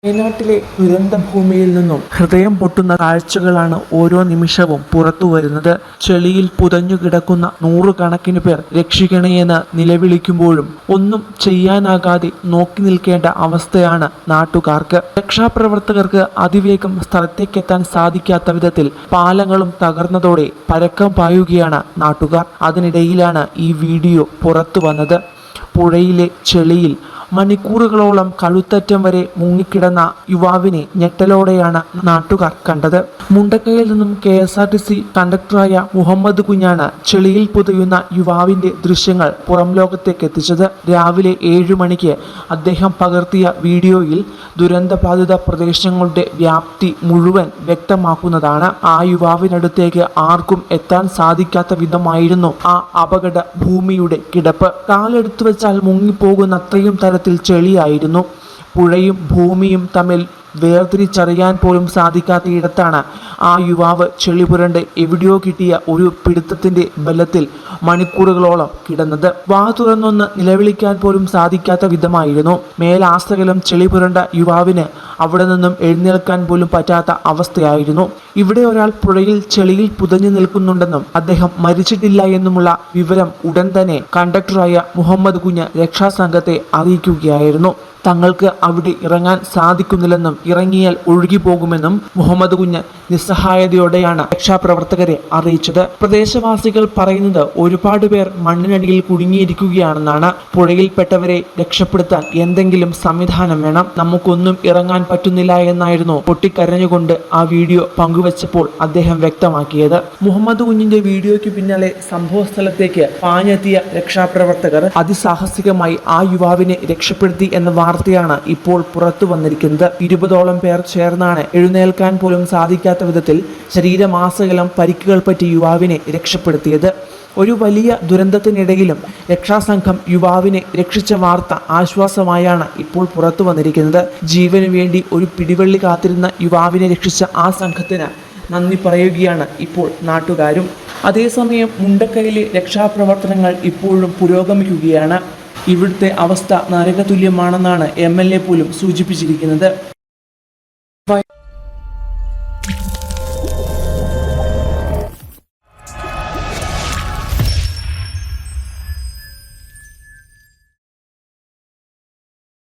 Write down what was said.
വയനാട്ടിലെ ദുരന്തഭൂമിയിൽ നിന്നും ഹൃദയം പൊട്ടുന്ന കാഴ്ചകളാണ് ഓരോ നിമിഷവും പുറത്തു വരുന്നത്. ചെളിയിൽ പുതഞ്ഞുകിടക്കുന്ന നൂറുകണക്കിന് പേർ രക്ഷിക്കണേയെന്ന് നിലവിളിക്കുമ്പോഴും ഒന്നും ചെയ്യാനാകാതെ നോക്കി നിൽക്കേണ്ട അവസ്ഥയാണ് നാട്ടുകാർക്ക്. രക്ഷാപ്രവർത്തകർക്ക് അതിവേഗം സ്ഥലത്തേക്കെത്താൻ സാധിക്കാത്ത വിധത്തിൽ പാലങ്ങളും തകർന്നതോടെ പരക്കം പായുകയാണ് നാട്ടുകാർ. അതിനിടയിലാണ് ഈ വീഡിയോ പുറത്തു വന്നത്. പുഴയിലെ ചെളിയിൽ മണിക്കൂറുകളോളം കഴുത്തറ്റം വരെ മുങ്ങിക്കിടന്ന യുവാവിനെ ഞെട്ടലോടെയാണ് നാട്ടുകാർ കണ്ടത്. മുണ്ടക്കയിൽ നിന്നും KSRTC കണ്ടക്ടറായ മുഹമ്മദ് കുഞ്ഞാണ് ചെളിയിൽ പുതയുന്ന യുവാവിന്റെ ദൃശ്യങ്ങൾ പുറം ലോകത്തേക്ക് എത്തിച്ചത്. രാവിലെ 7 മണിക്ക് അദ്ദേഹം പകർത്തിയ വീഡിയോയിൽ ദുരന്തബാധിത പ്രദേശങ്ങളുടെ വ്യാപ്തി മുഴുവൻ വ്യക്തമാക്കുന്നതാണ്. ആ യുവാവിനടുത്തേക്ക് ആർക്കും എത്താൻ സാധിക്കാത്ത വിധമായിരുന്നു ആ അപകട ഭൂമിയുടെ കിടപ്പ്. കാലെടുത്തു വെച്ചാൽ മുങ്ങിപ്പോകുന്ന അത്രയും തരത്തിൽ ചെളിയായിരുന്നു. പുഴയും ഭൂമിയും തമ്മിൽ വേർതിരിച്ചറിയാൻ പോലും സാധിക്കാത്ത ഇടത്താണ് ആ യുവാവ് ചെളി പുരണ്ട് എവിടെയോ കിട്ടിയ ഒരു പിടുത്തത്തിന്റെ ബലത്തിൽ മണിക്കൂറുകളോളം കിടന്നത്. വാ തുറന്നൊന്ന് നിലവിളിക്കാൻ പോലും സാധിക്കാത്ത വിധമായിരുന്നു. മേലാസകലം ചെളി പുരണ്ട യുവാവിന് അവിടെ നിന്നും എഴുന്നേൽക്കാൻ പോലും പറ്റാത്ത അവസ്ഥയായിരുന്നു. ഇവിടെ ഒരാൾ പുഴയിൽ ചെളിയിൽ പുതഞ്ഞു നിൽക്കുന്നുണ്ടെന്നും അദ്ദേഹം മരിച്ചിട്ടില്ല എന്നുമുള്ള വിവരം ഉടൻ തന്നെ കണ്ടക്ടറായ മുഹമ്മദ് കുഞ്ഞ് രക്ഷാസംഘത്തെ അറിയിക്കുകയായിരുന്നു. തങ്ങൾക്ക് അവിടെ ഇറങ്ങാൻ സാധിക്കുന്നില്ലെന്നും ഇറങ്ങിയാൽ ഒഴുകിപ്പോകുമെന്നും മുഹമ്മദ് കുഞ്ഞ് നിസ്സഹായതയോടെയാണ് രക്ഷാപ്രവർത്തകരെ അറിയിച്ചത്. പ്രദേശവാസികൾ പറയുന്നത് ഒരുപാട് പേർ മണ്ണിനടിയിൽ കുടുങ്ങിയിരിക്കുകയാണെന്നാണ്. പുഴയിൽപ്പെട്ടവരെ രക്ഷപ്പെടുത്താൻ എന്തെങ്കിലും സംവിധാനം വേണം, നമുക്കൊന്നും ഇറങ്ങാൻ പറ്റുന്നില്ല എന്നായിരുന്നു പൊട്ടിക്കരഞ്ഞുകൊണ്ട് ആ വീഡിയോ പങ്കുവച്ചപ്പോൾ അദ്ദേഹം വ്യക്തമാക്കിയത്. മുഹമ്മദ് കുഞ്ഞിന്റെ വീഡിയോയ്ക്ക് പിന്നാലെ സംഭവ സ്ഥലത്തേക്ക് പാഞ്ഞെത്തിയ രക്ഷാപ്രവർത്തകർ അതിസാഹസികമായി ആ യുവാവിനെ രക്ഷപ്പെടുത്തി എന്ന വാർത്തയാണ് ഇപ്പോൾ പുറത്തു വന്നിരിക്കുന്നത്. 20ഓളം പേർ ചേർന്നാണ് എഴുന്നേൽക്കാൻ പോലും സാധിക്കാത്ത വിധത്തിൽ ശരീരമാസകലം പരിക്കുകൾ പറ്റി യുവാവിനെ രക്ഷപ്പെടുത്തിയത്. ഒരു വലിയ ദുരന്തത്തിനിടയിലും രക്ഷാസംഘം യുവാവിനെ രക്ഷിച്ച വാർത്ത ആശ്വാസമായാണ് ഇപ്പോൾ പുറത്തു വന്നിരിക്കുന്നത്. ജീവന് വേണ്ടി ഒരു പിടിവള്ളി കാത്തിരുന്ന യുവാവിനെ രക്ഷിച്ച ആ സംഘത്തിന് നന്ദി പറയുകയാണ് ഇപ്പോൾ നാട്ടുകാരും. അതേസമയം മുണ്ടക്കയിലെ രക്ഷാപ്രവർത്തനങ്ങൾ ഇപ്പോഴും പുരോഗമിക്കുകയാണ്. ഇവിടുത്തെ അവസ്ഥ നരകതുല്യമാണെന്നാണ് MLA പോലും സൂചിപ്പിച്ചിരിക്കുന്നത്.